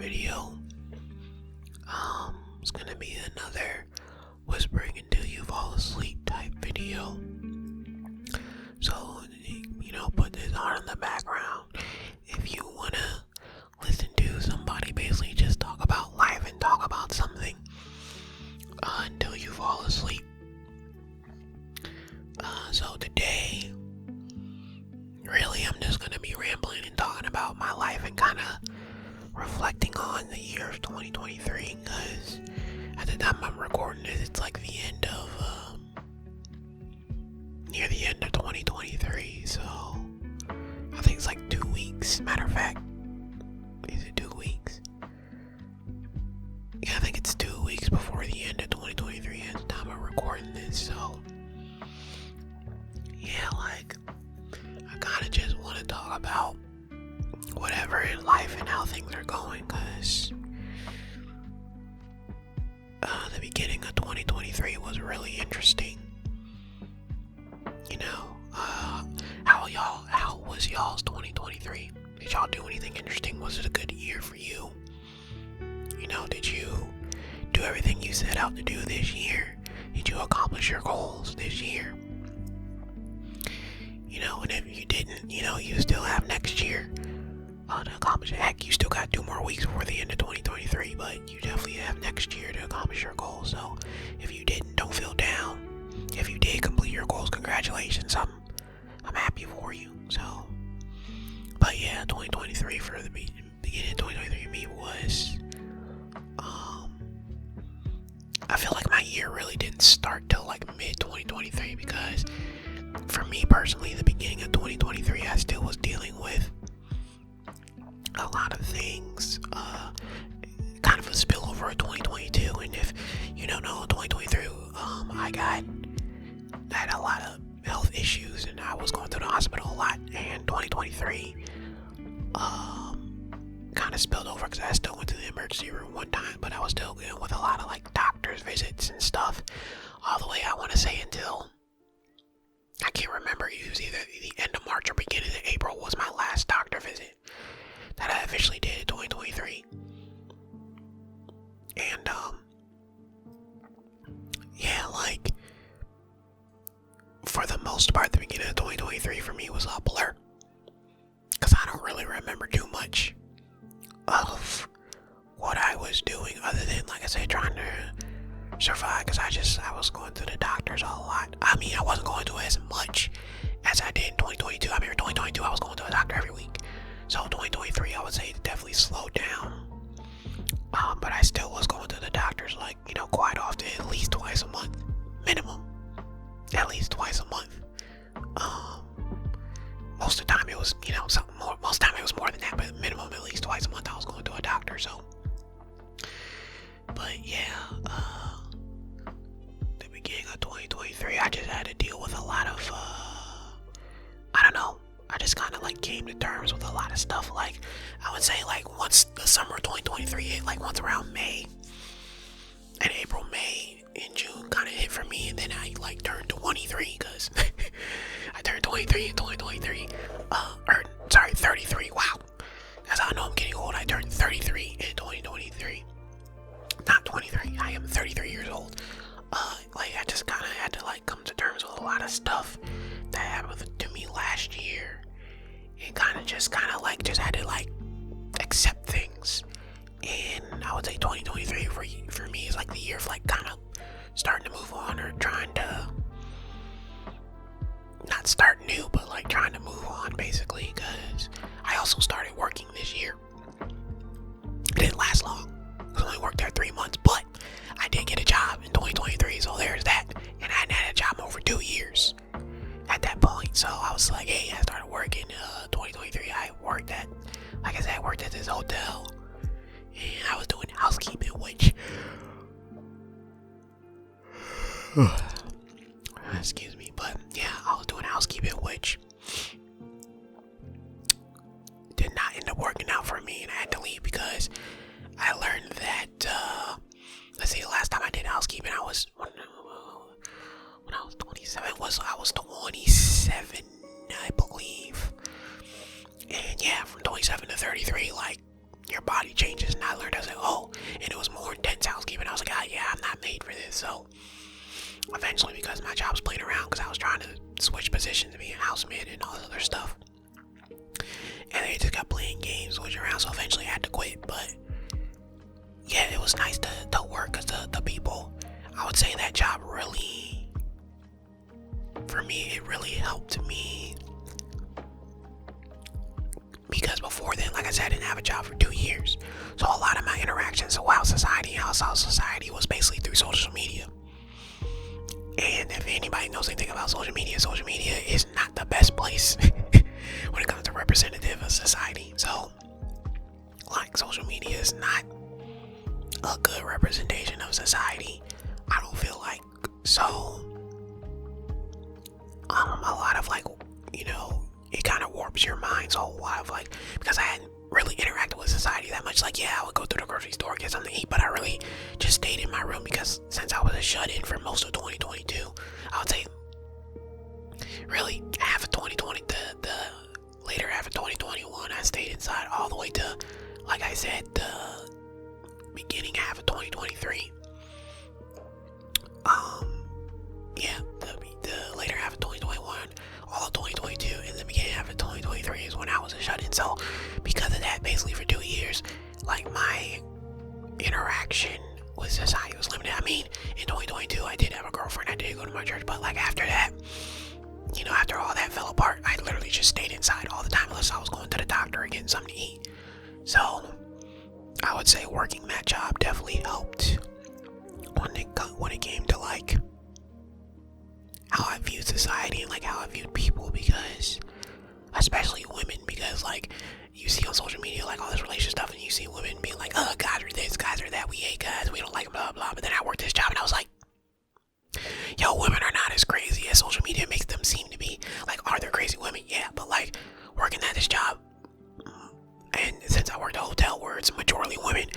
video. It's gonna be another whispering until you fall asleep type video. So, put this on in the background. If you wanna listen to somebody basically just talk about life and talk about something until you fall asleep. So today, really, I'm just gonna be rambling and talking about my life and kind of reflecting on the year of 2023, because at the time I'm recording this, it's like the end of near the end of 2023. So I think it's like 2 weeks. Matter of fact, is it 2 weeks? Yeah, I think it's 2 weeks before the end of 2023 at the time I'm recording this. So yeah, I kind of just want to talk about whatever in life and how things are going, because the beginning of 2023 was really interesting. How was y'all's 2023? Did y'all do anything interesting? Was it a good year for you? Did you do everything you set out to do this year? Did you accomplish your goals this year? And if you didn't, you still have next year to accomplish it. Heck, you still got 2 more weeks before the end of 2023, but you definitely have next year to accomplish your goals. So if you didn't, don't feel down. If you did complete your goals, congratulations. I'm happy for you. So, but yeah, 2023 for the beginning of 2023 for me was, I feel like my year really didn't start till like mid 2023, because for me personally, the beginning of 2023, I still was dealing with a lot of things, kind of a spillover of 2022. And if you don't know, 2023, I had a lot of health issues and I was going through the hospital a lot. And 2023 kind of spilled over because I still went to the emergency room one time, but I was still dealing with a lot of doctor's visits and stuff all the way, I want to say, until I can't remember. It was either the end of March or beginning of April was my last doctor visit that I officially did in 2023. And yeah, for the most part, the beginning of 2023 for me was a blur, because I don't really remember too much of what I was doing other than, like I said, trying to survive, because I was going to the doctors a lot. I mean, I wasn't going to as much as I did in 2022. I mean, in 2022 I was going to a doctor every week. So 2023, I would say it definitely slowed down. But I still was going to the doctors quite often, at least twice a month, minimum. At least twice a month. Most of the time it was, something more. Most of the time it was more than that, but minimum at least twice a month I was going to a doctor. So, but yeah, the beginning of 2023, I just had to deal with a lot of, I don't know. I just kind of came to terms with a lot of stuff. I would say once the summer of 2023 hit, once around May and April, May and June kind of hit for me, and then I turned 23, because I turned 23 in 2023. 33. Wow, that's how I know I'm getting old. I turned 33 in 2023. Not 23. I am 33 years old. I just kind of had to come to terms with a lot of stuff that happened to me last year, and just had to accept things. And I would say 2023 for me is the year of kind of starting to move on, or trying to not start new, but trying to move on, basically, because I also started working this year. It didn't last long. I only worked there 3 months, but I did get a job in 2023, so there's that. And I hadn't had a job over 2 years at that point. So I was like, hey, I started working 2023. I worked at this hotel, and I was doing housekeeping, which excuse me, but yeah, I was doing housekeeping, which did not end up working out for me, and I had to leave because I learned that let's see, the last time I did housekeeping, I was when I was 27. I was 27, I believe. And yeah, from 27 to 33, your body changes. And I learned, I was like, oh, and it was more intense housekeeping. I was like, ah, yeah, I'm not made for this. So eventually, because my job was playing around, because I was trying to switch positions to be a housemaid and all this other stuff, and they just kept playing games, switching around. So eventually, I had to quit. But yeah, it was nice to work, because the people, I would say that job really, for me, it really helped me. Because before then, like I said, I didn't have a job for 2 years. So a lot of my interactions with outside society was basically through social media. And if anybody knows anything about social media is not the best place when it comes to representative of society. So, like, social media is not a good representation of society, I don't feel like. So, a lot of, like, it kind of warps your mind. So a lot of, like, because I hadn't really interacted with society that much, like, yeah, I would go through the grocery store, get something to eat, but I really just stayed in my room, because since I was a shut-in for most of 2022, I would say really half of 2020, the later half of 2021, I stayed inside all the way to, like I said, the beginning half of 2023. Yeah, the later half of 2021, all of 2022, and the beginning half of 2023 is when I was a shut-in. So because of that, basically for 2 years, like, my interaction with society was limited. I mean, in 2022, I did have a girlfriend, I did go to my church, but, like, after that, after all that fell apart, I literally just stayed inside all the time, unless I was going to the doctor or getting something to eat. So I would say working that job definitely helped when it came to, like, how I viewed society and, like, how I viewed people, because especially women, because, like, you see on social media, like, all this relationship stuff, and you see women being like, oh, guys are this, guys are that, we hate guys, we don't like blah blah. But then I worked this job and I was like, yo, women are not as crazy as social media makes them seem to be. Like, are there crazy women? Yeah, but, like, working at this job, and since I worked at a hotel where it's majority women,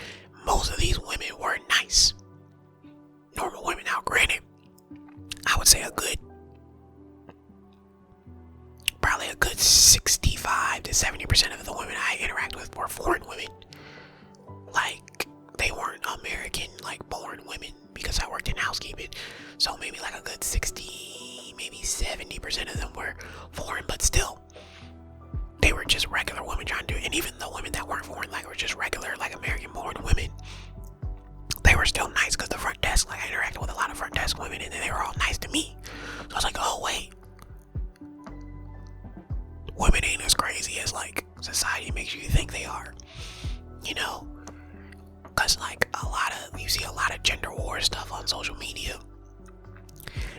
most of these women were nice, normal women. Now, granted, I would say probably a good 65 to 70% of the women I interact with were foreign women. Like, they weren't American, like, born women, because I worked in housekeeping. So maybe like a good 60, maybe 70% of them were foreign, but still, they were just regular women trying to do it. And even the women that weren't foreign, like, were just regular, like, American born women, they were still nice, because the front desk, like, I interacted with a lot of front desk women, and they were all nice to me. So I was like, oh wait, women ain't as crazy as, like, society makes you think they are, because, like, you see a lot of gender war stuff on social media.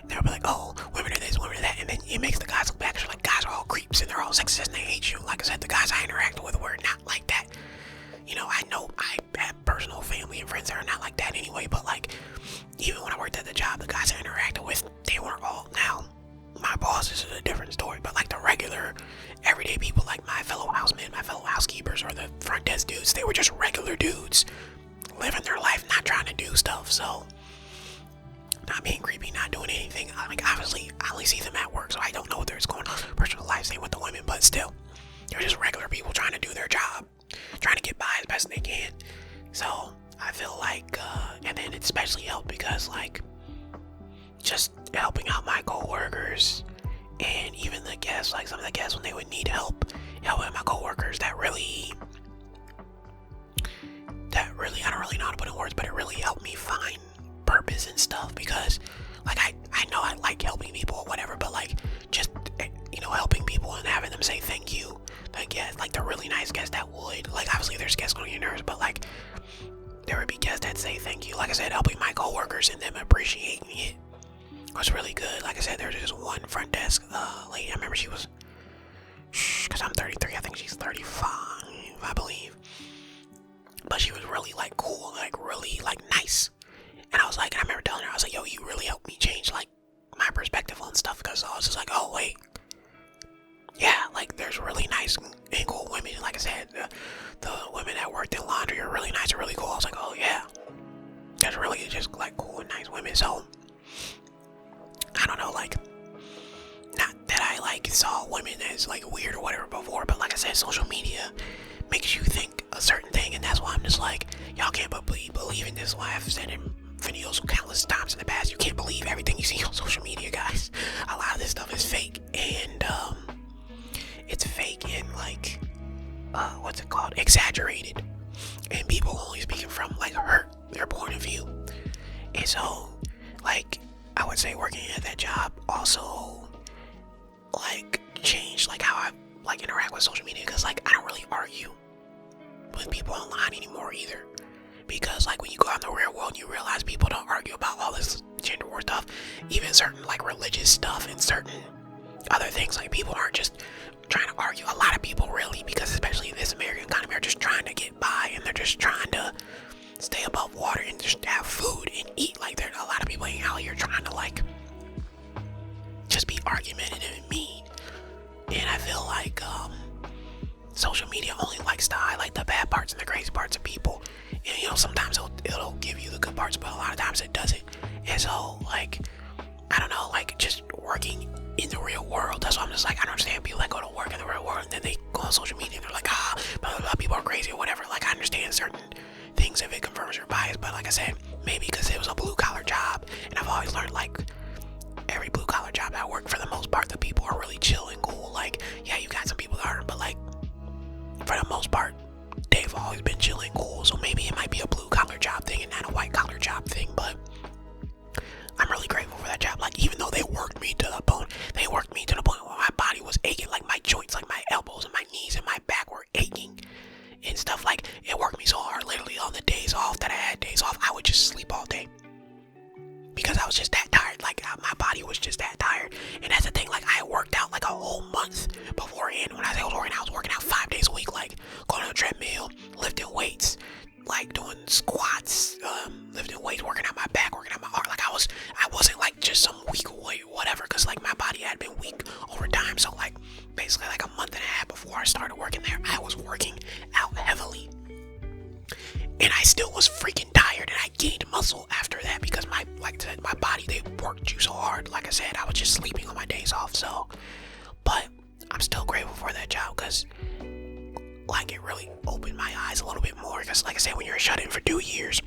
They'll be like, oh, women are this, women are that, and then it makes the guys look back, and like, guys are all creeps and they're all sexist and they hate you. Like I said, the guys I interacted with were not like that. I know I have personal family and friends that are not like that anyway, but, like, even when I worked at the job, the guys I interacted with, they weren't all. Now, my bosses is a different story, but, like, the regular, everyday people, like my fellow housemen, my fellow housekeepers, or the front desk dudes, they were just regular dudes, living their life, not trying to do stuff. So, not being creepy, not doing anything. Like, obviously, I only see them at work, so I don't know what there's going on in personal life, same with the women, but still, they're just regular people trying to do their job, trying to get by as best they can. So, I feel like, and then it especially helped because, like, just helping out my co-workers, and even the guests, like, some of the guests, when they would need helping my co-workers, that really, I don't really know how to put in words, but it really helped me find purpose and stuff, because, like, I know I like helping people or whatever, but, like, just, helping people and having them say thank you, the guests, like, the really nice guests that would, like, obviously there's guests on your nerves, but, like, there would be guests that say thank you. Like I said, helping my co-workers and them appreciating it was really good. Like I said, there's just one front desk lady. I remember she was, because I'm 33, I think she's 35, I believe. But she was really, like, cool, like, really, like, nice. And I remember telling her, I was like, yo, you really helped me change, like, my perspective on stuff, because I was just like, oh, wait. Yeah, like, there's really nice and cool women. Like I said, the women that worked in laundry are really nice and really cool. I was like, oh, yeah. There's really just, like, cool and nice women. So, I don't know, like, not that I, like, saw women as, like, weird or whatever before, but like I said, social media makes you think a certain thing, and that's why I'm just like, y'all can't believe in this. Why I've said in videos countless times in the past, you can't believe everything you see on social media, guys. A lot of this stuff is fake, and it's fake and like, what's it called? Exaggerated, and people only speaking from like their point of view. And so, like, I would say working at that job also like changed like how I like interact with social media, because like I don't really argue with people online anymore either, because like when you go out in the real world, you realize people don't argue about all this gender war stuff, even certain like religious stuff and certain other things. Like people aren't just trying to argue. A lot of people really, because especially in this American economy, are just trying to get by, and they're just trying to stay above water and just have food and eat. Like there's a lot of people out here trying to like just be argumentative and mean. And I feel like social media only likes to highlight the bad parts and the crazy parts of people. And you know, sometimes it'll give you the good parts, but a lot of times it doesn't. And so like, I don't know, like just working in the real world, that's why I'm just like, I don't understand people that go to work in the real world and then they go on social media and they're like, blah, blah, blah, people are crazy or whatever. Like I understand certain things if it confirms your bias, but like I said, maybe because it was a blue collar job, and I've always learned like every blue collar job I work, for the most part, the people are really chill and cool. Like, yeah, you got some people that aren't, but like for the most part, they've always been chill and cool. So maybe it might be a blue collar job thing and not a white collar job thing, but I'm really grateful for that job. Like, even though they worked me to the bone, where my body was aching, like my joints, like my elbows and my knees and my back were aching and stuff. Like, it worked me so hard. Literally on the days off that I had days off, I would just sleep all day because I was just that tired. Like, my body was just that tired. And that's the thing, like, I worked out like a whole month beforehand. When I say I was working out 5 days a week, like going on a treadmill, lifting weights, like doing squats, lifting weights, working out my back, working out my arm. Like I wasn't like just some weak weight or whatever, because like my body had been weak over time. So like basically like a month and a half before I started working there, I was working out heavily, and I still was freaking tired, and I gained muscle after that because my body, they worked you so hard. Like I said, I was just sleeping on my days off. So, but I'm still grateful for that job, because like it really opened my eyes a little bit more. Because like I said, when you're shut in for 2 years,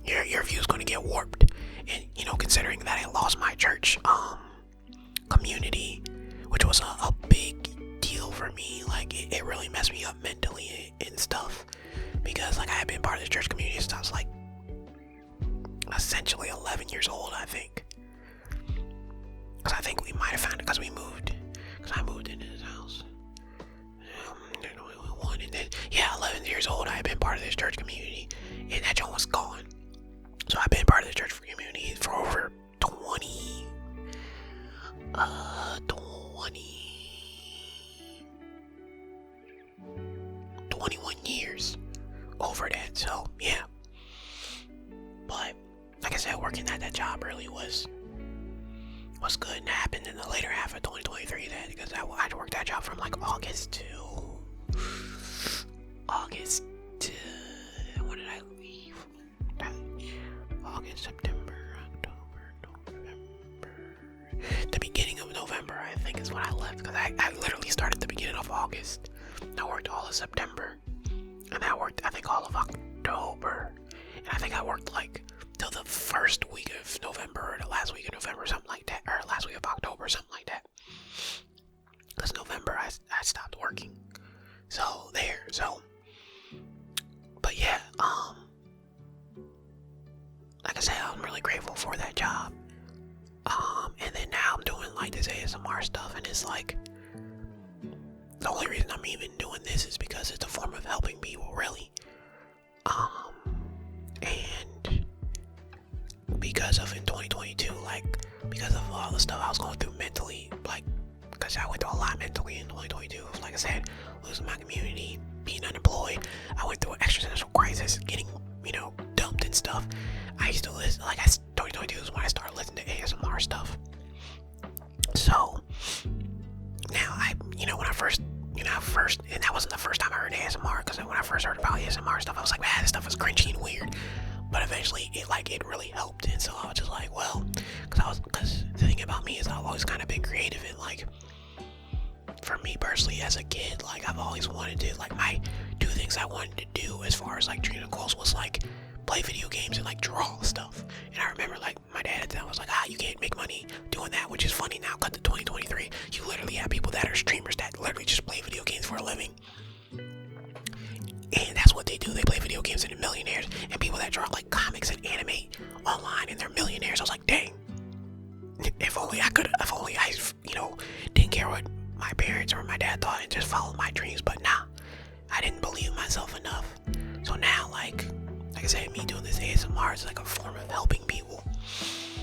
your view's going to get warped. And you know, considering that I lost my church community, which was a big deal for me, like it really messed me up mentally and stuff, because like I had been part of the church community since I was like essentially 11 years old, I think. Because I think we might have found it because I moved into this house. And then, yeah, 11 years old, I had been part of this church community, and that joint was gone. So I've been part of the church community for over 21 years over that. So yeah, but like I said, working at that job really was good, and happened in the later half of 2023. That because I worked that job from like August to when did I leave? August, September, October, November. The beginning of November, I think, is when I left, because I literally started the beginning of August. I worked all of September, and I worked, I think, all of October, and I think I worked like till the first week of November, or the last week of November, something like that, or last week of October, something like that. Because November, I stopped working. So there, but yeah, like I said, I'm really grateful for that job. And then now I'm doing like this ASMR stuff, and it's like, the only reason I'm even doing this is because it's a form of helping people, really. And because of in 2022, like, because of all the stuff I was going through mentally, like, because I went through a lot mentally in 2022. Like I said, losing my community, being unemployed, I went through an existential crisis, getting, dumped and stuff. I used to listen, 2022 is when I started listening to ASMR stuff. So, now when I first, and that wasn't the first time I heard ASMR, because when I first heard about ASMR stuff, I was like, man, this stuff is cringy and weird. But eventually, it really helped, and so I was just like, well, because the thing about me is I've always kind of been creative, and like, for me personally as a kid, like I've always wanted to, like, my two things things I wanted to do as far as like dreams and goals was like play video games and like draw stuff. And I remember like my dad at the time was like, you can't make money doing that, which is funny now. Cut to 2023, you literally have people that are streamers that literally just play video games for a living. And that's what they do. They play video games and they're millionaires. And people that draw like comics and animate online and they're millionaires. I was like, dang. If only I, didn't care what my parents or my dad thought and just followed my dreams. But nah, I didn't believe in myself enough. So now, like I said, me doing this ASMR is like a form of helping people.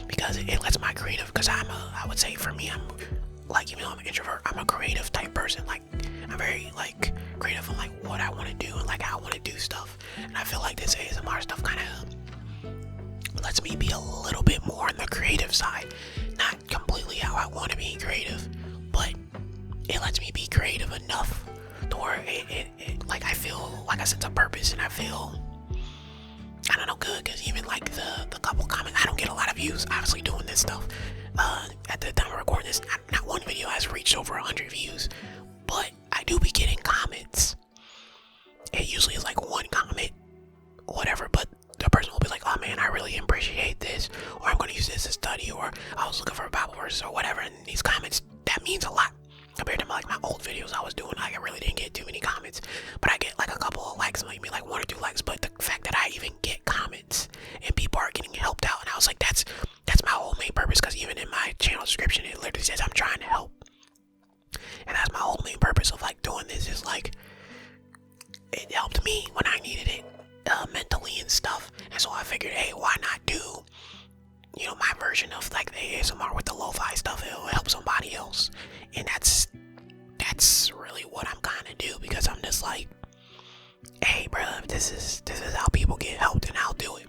Because it lets my creative, because I would say for me, I'm like, even though I'm an introvert, I'm a creative type person. Like, I'm very like creative on like what I want to do and like how I want to do stuff. And I feel like this ASMR stuff kind of lets me be a little bit more on the creative side. Not completely how I want to be creative, but it lets me be creative enough to where it like I feel like a sense of purpose, and I feel, I don't know, good. Because even like the couple comments, I don't get a lot of views obviously doing this stuff. At the time of recording this, not one video has reached over 100 views, but I do be getting comments. It usually is like one comment, whatever, but the person will be like, oh man, I really appreciate this, or I'm going to use this to study, or I was looking for a Bible verse or whatever. And these comments, that means a lot compared to like my old videos I was doing. Like, I really didn't get too many comments, but I get like a couple of likes, maybe like 1 or 2 likes. But the fact that I even get comments and people are getting helped out, and I was like, that's my whole main purpose. Because even in my channel description, it literally says I'm trying to help, and that's my whole main purpose of like doing this. Is like, it helped me when I needed it, mentally and stuff. And so I figured, hey, why not do, my version of like the ASMR with the Lofi stuff? It'll help somebody else. And that's really what I'm kind of do, because I'm just like, hey, bro, this is how people get helped, and I'll do it.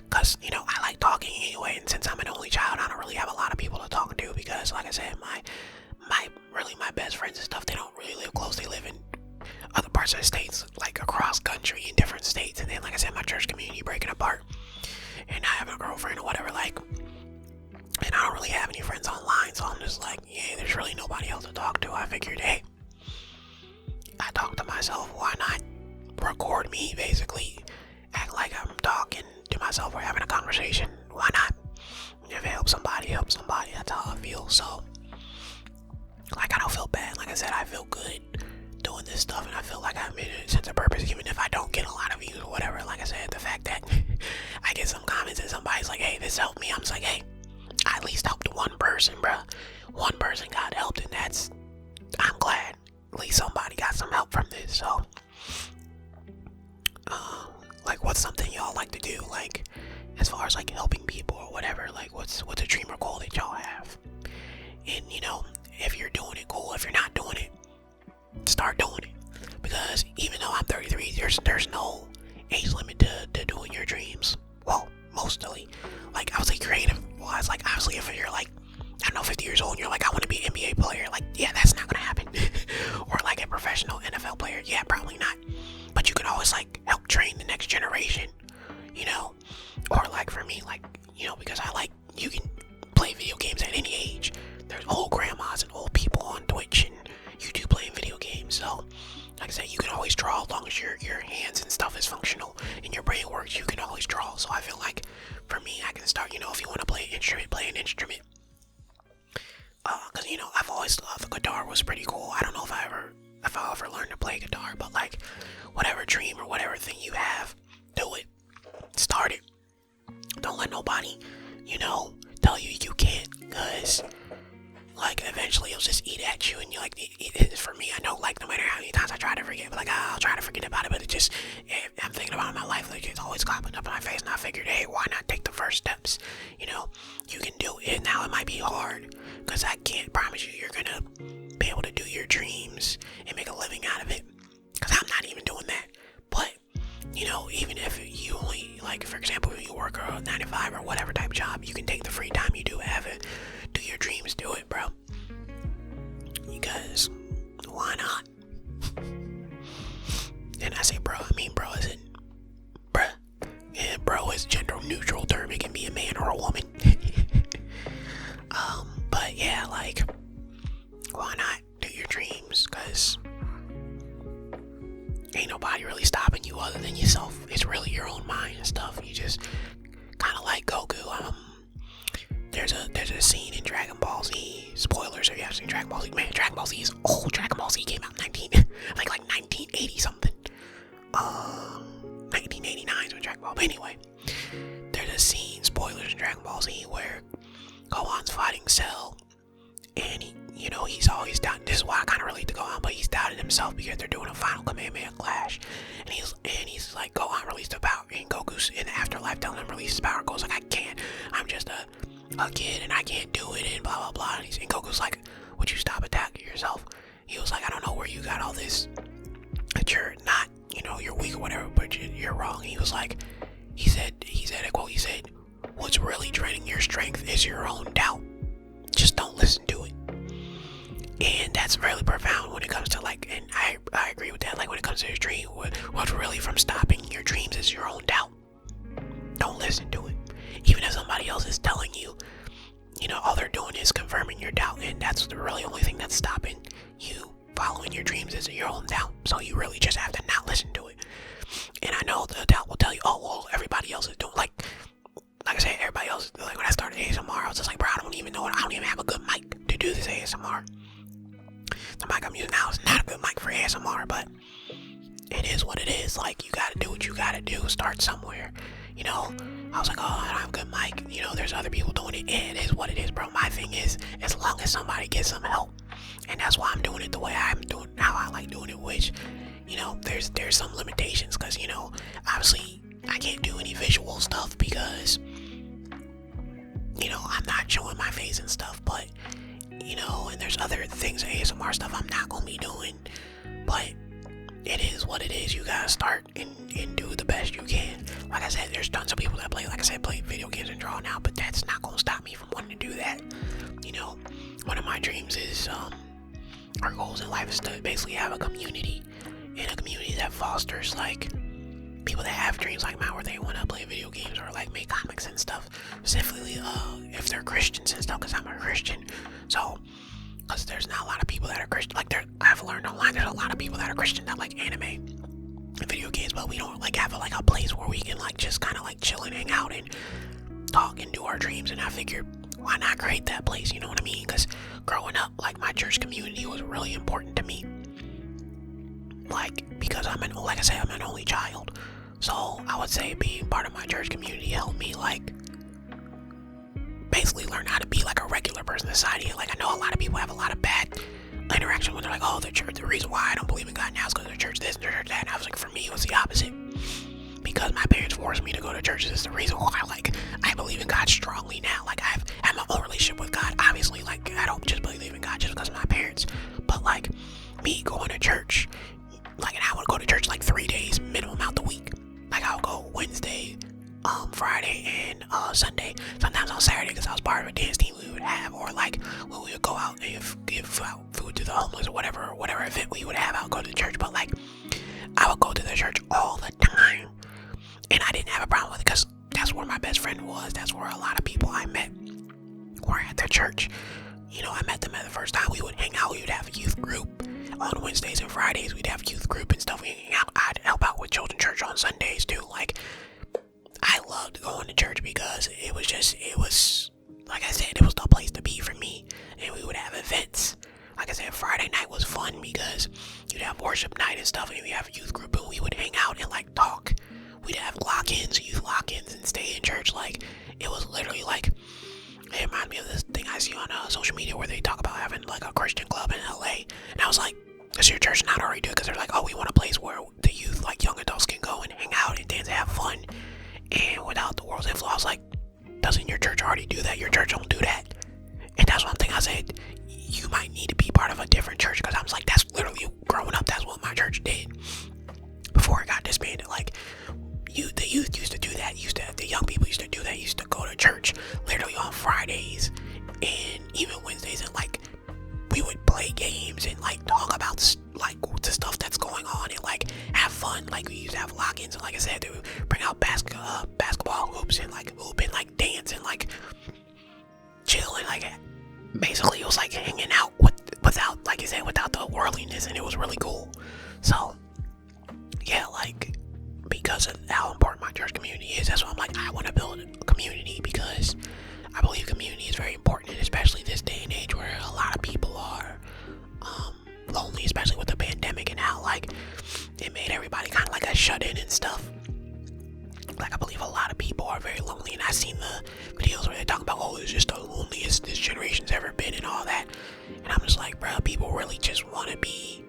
Because, I like talking anyway, and since I'm an only child, I don't really have a lot of people to talk to, because like I said, my best friends and stuff, they don't really live close. They live in other parts of the states, like across country in different states. And then, like I said, my church community breaking apart, and I have a girlfriend or whatever, like, and I don't really have any friends online. So I'm just like, yeah, there's really nobody else to talk to. I figured, hey, I talk to myself, why not record me, basically act like I'm talking to myself or having a conversation. Why not? If it helps somebody, that's how I feel. So like, I don't feel bad. Like I said, I feel good doing this stuff, and I feel like I've made a sense of purpose, even if I don't get a lot of views or whatever. Like I said, the fact that I get some comments and somebody's like, hey, this helped me, I'm just like, hey, I at least helped one person, bruh. One person got helped, and I'm glad at least somebody got some help from this. So like, what's something y'all like to do, like as far as like helping people or whatever? Like, what's a dream or goal that y'all have? And if you're doing it, cool. If you're not doing it, start doing it. Because even though I'm 33, there's no age limit to doing your dreams. Well, mostly. Like, I would say creative wise, like, obviously if you're like, I don't know, 50 years old and you're like, I want to be an NBA player, like, yeah, that's not gonna happen. Or like a professional NFL player, yeah, probably not. But you can always like help train the next generation, or like for me, like, because you can play video games at any age. There's old grandmas and old people on Twitch and YouTube playing video games. So like I said, you can always draw as long as your hands and stuff is functional and your brain works. You can always draw. So I feel like for me, I can start, if you want to play an instrument, play an instrument. Because I've always thought the guitar was pretty cool. I don't know if I'll ever learn to play guitar, but like, whatever dream or whatever thing you have, do it. Start it. Don't let nobody, tell you can't, because like, eventually it'll just eat at you, and you're like, for me, I know, like, no matter how many times I try to forget, but like, I'll try to forget about it, but I'm thinking about it in my life, like, it's always popping up in my face, and I figured, hey, why not take the first steps? You can do it. Now it might be hard, because I can't promise you you're gonna be able to do your dreams and make a living out of it, because I'm not even doing that. But even if you only, like, for example, if you work a 9 to 5 or whatever type of job, you can take the free time you do have it, do your dreams, do it, bro. Because why not? And I say bro, I mean bro as in bruh. And bro is gender neutral term. It can be a man or a woman. But yeah, like, why not do your dreams? Because ain't nobody really stopping you other than yourself. It's really your own mind and stuff. You just kind of like Goku. There's a scene in Dragon Ball Z. Spoilers if you haven't seen Dragon Ball Z. Man, Dragon Ball Z is old. Dragon Ball Z came out like 1980 something. 1989 is when Dragon Ball. But anyway, there's a scene, spoilers in Dragon Ball Z, where Gohan's fighting Cell, and he's always down. This is why I kind of relate to Gohan, but he's doubting himself because they're doing a final Kamehameha clash, and he's like, Gohan released the power, and Goku's in the afterlife telling him release his power. Goku's like, I can't. I'm just a kid and I can't do it, and blah blah blah. And Goku's like, would you stop attacking yourself? He was like, I don't know where you got all this, that you're not, you're weak or whatever, but you're wrong. He was like, he said, what's really draining your strength is your own doubt. Just don't listen to it. And that's really profound when it comes to and I agree with that. Like when it comes to your dream, what's really from stopping your dreams is your own doubt. Don't listen to it. Even if somebody else is telling you, all they're doing is confirming your doubt, and that's the really only thing that's stopping you following your dreams is your own doubt. So you really just have to not listen to it. And I know the doubt will tell you, oh well, everybody else is doing like I said, everybody else. Like when I started ASMR, I was just like, bro, I don't even have a good mic to do this ASMR. The mic I'm using now is not a good mic for ASMR, but it is what it is. Like, you gotta do what you gotta do. Start somewhere. I was like, oh, I don't have a good mic. There's other people doing it. And it is what it is, bro. My thing is, as long as somebody gets some help, and that's why I'm doing it the way I'm doing, how I like doing it, which, there's some limitations, because, obviously, I can't do any visual stuff because, I'm not showing my face and stuff, but, and there's other things, ASMR stuff I'm not gonna be doing, but it is what it is. You gotta start and do the best you can. Like I said, there's tons of people that play video games and draw now, but that's not gonna stop me from wanting to do that. One of my dreams is, our goals in life is to basically have a community, and a community that fosters, people that have dreams like mine where they want to play video games or, make comics and stuff. Specifically, if they're Christians and stuff, because I'm a Christian. So, because there's not a lot of people that are Christian. I've learned online, there's a lot of people that are Christian that like anime and video games, but we don't, have a place where we can, just kind of, chill and hang out and talk and do our dreams. And I figured, why not create that place, you know what I mean? Because growing up, my church community was really important to me. Because I'm an only child. So I would say being part of my church community helped me, basically learn how to be, a regular person in society. I know a lot of people have a lot of bad interaction when they're like, oh, the church, the reason why I don't believe in God now is because of the church this and the church that. And I was like, for me, it was the opposite. Because my parents forced me to go to churches is the reason why, I believe in God strongly now. I've had my own relationship with God. Obviously, I don't just believe in God just because of my parents. But, me going to church, and I would go to church 3 days minimum out the week. I would go Wednesday, Friday, and Sunday. Sometimes on Saturday, because I was part of a dance team we would have, or when we would go out and give out food to the homeless or whatever event we would have, I would go to the church. But I would go to the church all the time, and I didn't have a problem with it because that's where my best friend was. That's where a lot of people I met were at the church. I met them at the first time. We would hang out. We would have a youth group on Wednesdays and Fridays. We'd have youth group and stuff. I'd help out with children's church on Sundays too. I loved going to church because it was like I said, it was the place to be for me. And we would have events. Like I said, Friday night was fun because you'd have worship night and stuff, and we'd have a youth group, and we would hang out and talk. We'd have youth lock-ins, and stay in church. It was literally it reminded me of this thing I see on social media where they talk about having a Christian club in LA. And I was like, does your church not already do it? Because they're like, oh, we want a place where the youth, young adults, can go and hang out and dance and have fun and without the world's influence. I was like, doesn't your church already do that? Your church don't do that. And that's one thing I said, you might need to be part of a different church, because I was like, that's literally, growing up, that's what my church did before it got disbanded. The youth used to do that. The young people used to do that. Used to go to church literally on Fridays and even Wednesdays, and we would play games and talk about the stuff that's going on and have fun. We used to have lock-ins, and like I said, they would bring out basketball hoops and hoop and dance and chill, and basically it was hanging out without, like I said, without the worldliness, and it was really cool. So because of how important my church community is. That's why I'm like, I want to build a community, because I believe community is very important, especially this day and age where a lot of people are lonely, especially with the pandemic and how like it made everybody kind of like a shut in and stuff. Like, I believe a lot of people are very lonely, and I've seen the videos where they talk about, oh, it's just the loneliest this generation's ever been and all that. And I'm just like, bro, people really just want to be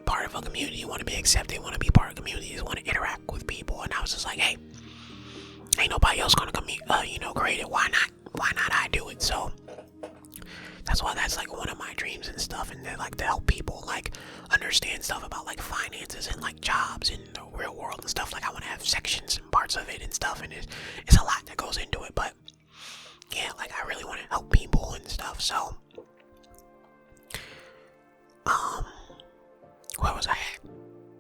part of a community, want to be accepted, want to be part of communities, want to interact with people. And I was just like, hey, ain't nobody else gonna create it. Why not I do it? So that's why that's like one of my dreams and stuff, and then like to help people like understand stuff about like finances and like jobs in the real world and stuff. Like, I want to have sections and parts of it and stuff, and it's a lot that goes into it, but yeah, like I really want to help people and stuff. So where was I at?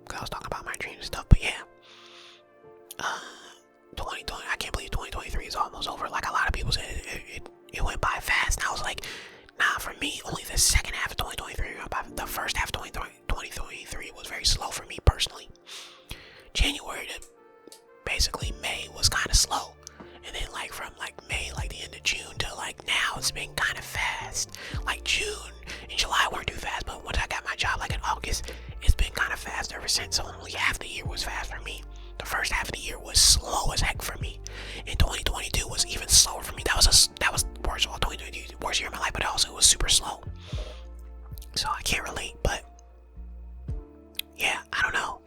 Because I was talking about my dreams and stuff, but yeah, 2020, I can't believe 2023 is almost over. Like, a lot of people said it went by fast, and I was like, nah, for me, only the second half of 2023 went by. The first half of 2023 was very slow for me personally. January to basically May was kind of slow, and then like from like May, like the end of June to like now, it's been kind of fast. Like June and July weren't too fast, but once I got my job like in August, it's been kind of fast ever since. So only half the year was fast for me. The first half of the year was slow as heck for me, and 2022 was even slower for me. That was worst of all, 2022 worst year of my life, but also it was super slow. So I can't relate, but yeah, I don't know.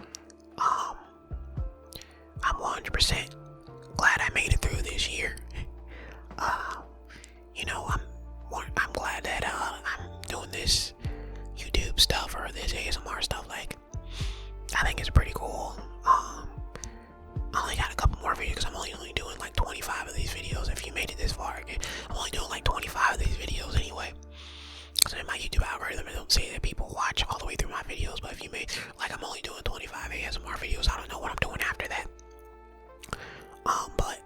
I'm 100% glad I made it through this year. I'm glad that I'm doing this YouTube stuff or this ASMR stuff. Like, I think it's pretty cool. I only got a couple more videos because I'm only doing like 25 of these videos. If you made it this far, I'm only doing like 25 of these videos anyway. So in my YouTube algorithm, it don't say that people watch all the way through my videos. But if you made, like, I'm only doing 25 ASMR videos, I don't know what I'm doing after that. But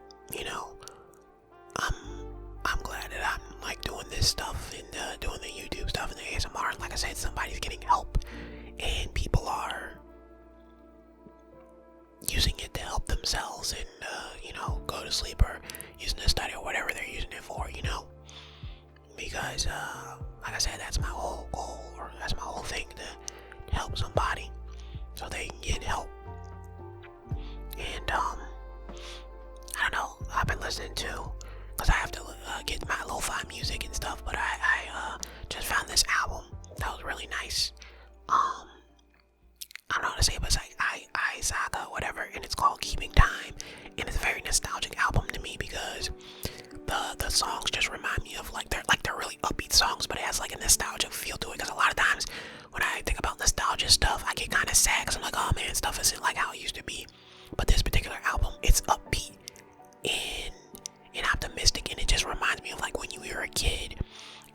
I'm glad that I'm like doing this stuff and doing the YouTube stuff and the ASMR. And like I said, somebody's getting help, and people are using it to help themselves and go to sleep, or using it to study, or whatever they're using it for. Because like I said, that's my whole goal, or that's my whole thing, to help somebody so they can get help. And I don't know, I've been listening to, because I have to get my lo-fi music and stuff, but I just found this album that was really nice. I don't know how to say it, but it's like Isaka, whatever, and it's called Keeping Time, and it's a very nostalgic album to me, because the songs just remind me of like they're really upbeat songs, but it has like a nostalgic feel to it. Because a lot of times when I think about nostalgia stuff, I get kind of sad, because I'm like, oh man, stuff isn't like how it used to be. But this particular album, it's upbeat and optimistic, and it just reminds me of like when you were a kid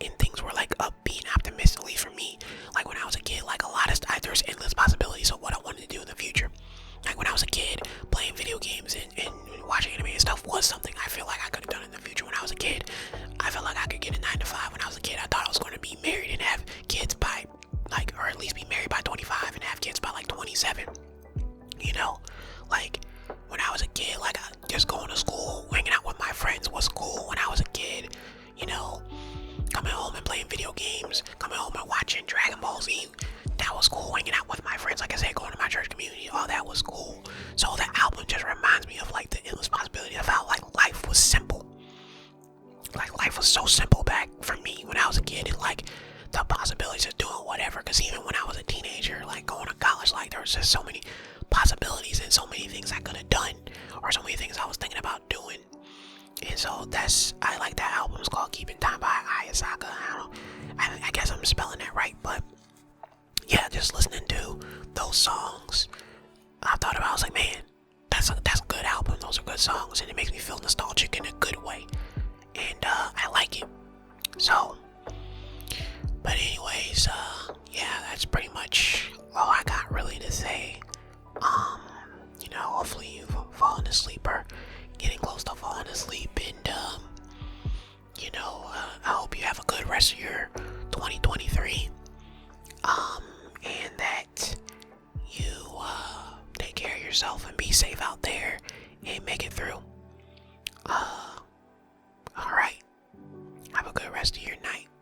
and things were like upbeat and optimistic. At least for me, like when I was a kid, like a lot of there's endless possibilities of what I wanted to do in the future. Like when I was a kid, playing video games and watching anime and stuff was something I feel like I could have done in the future. When I was a kid, I felt like I could get a 9 to 5. When I was a kid, I thought I was going to be married and have kids by like, or at least be married by 25 and have kids by like 27. Like when I was a kid, like just going to school, hanging out with my friends was cool. When I was a kid, coming home and playing video games, coming home and watching Dragon Ball Z, that was cool. Hanging out with my friends, like I said, going to my church community, all that was cool. So that album just reminds me of like the endless possibility of how like life was simple. Like life was so simple back for me when I was a kid, and like the possibilities of doing whatever. Because even when I was a teenager, like going to college, like there was just so many possibilities and so many things I could have done, or so many things I was thinking about doing. And so I like that album. It's called Keeping Time by Isaka. I guess I'm spelling that right, but yeah, just listening to those songs, I thought about, I was like, man, that's a good album. Those are good songs, and it makes me feel nostalgic in a good way, and I like it. So, but anyways, yeah, that's pretty much all I got really to say. Hopefully you've fallen asleep or getting close to falling asleep, and I hope you have a good rest of your 2023, and that you take care of yourself and be safe rest of your night.